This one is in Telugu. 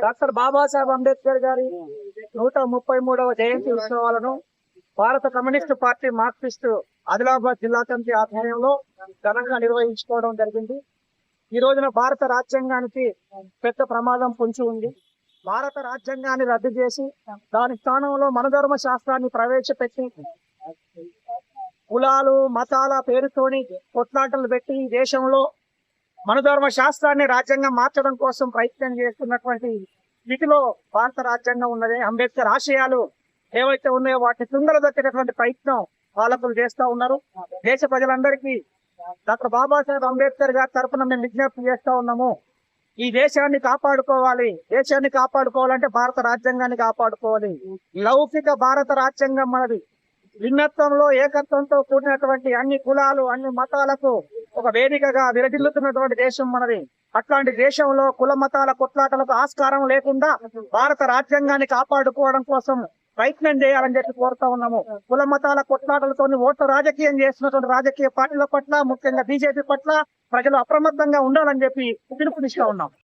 డాక్టర్ బాబాసాహెబ్ అంబేద్కర్ గారి 133వ జయంతి ఉత్సవాలను భారత కమ్యూనిస్టు పార్టీ మార్క్సిస్టు ఆదిలాబాద్ జిల్లా కమిటీ ఆధ్వర్యంలో ఘనంగా నిర్వహించుకోవడం జరిగింది. ఈ రోజున భారత రాజ్యాంగానికి పెద్ద ప్రమాదం పొంచి ఉంది. భారత రాజ్యాంగాన్ని రద్దు చేసి దాని స్థానంలో మనధర్మ శాస్త్రాన్ని ప్రవేశపెట్టి కులాలు మతాల పేరుతోని కొట్లాటలు పెట్టి దేశంలో మనధర్మ శాస్త్రాన్ని రాజ్యాంగం మార్చడం కోసం ప్రయత్నం చేస్తున్నటువంటి స్థితిలో భారత రాజ్యాంగం ఉన్నది. అంబేద్కర్ ఆశయాలు ఏవైతే ఉన్నాయో వాటిని తుంగలదొక్కేటటువంటి ప్రయత్నం పాలకులు చేస్తూ ఉన్నారు. దేశ ప్రజలందరికీ డాక్టర్ బాబాసాహెబ్ అంబేద్కర్ గారి తరఫున మేము విజ్ఞప్తి చేస్తూ ఉన్నాము. ఈ దేశాన్ని కాపాడుకోవాలి. దేశాన్ని కాపాడుకోవాలంటే భారత రాజ్యాంగాన్ని కాపాడుకోవాలి. లౌకిక భారత రాజ్యాంగం మనది. భిన్నత్వంలో ఏకత్వంతో కూడినటువంటి అన్ని కులాలు అన్ని మతాలకు ఒక వేదికగా విరజిల్లుతున్నటువంటి దేశం మనది. అట్లాంటి దేశంలో కుల మతాల కొట్లాటలకు ఆస్కారం లేకుండా భారత రాజ్యాంగాన్ని కాపాడుకోవడం కోసం ప్రయత్నం చేయాలని చెప్పి కోరుతా ఉన్నాము. కుల మతాల కొట్లాటలతో ఓట్ల రాజకీయం చేస్తున్నటువంటి రాజకీయ పార్టీల పట్ల ముఖ్యంగా బీజేపీ పట్ల ప్రజలు అప్రమత్తంగా ఉండాలని చెప్పి పిలుపునిస్తా ఉన్నాం.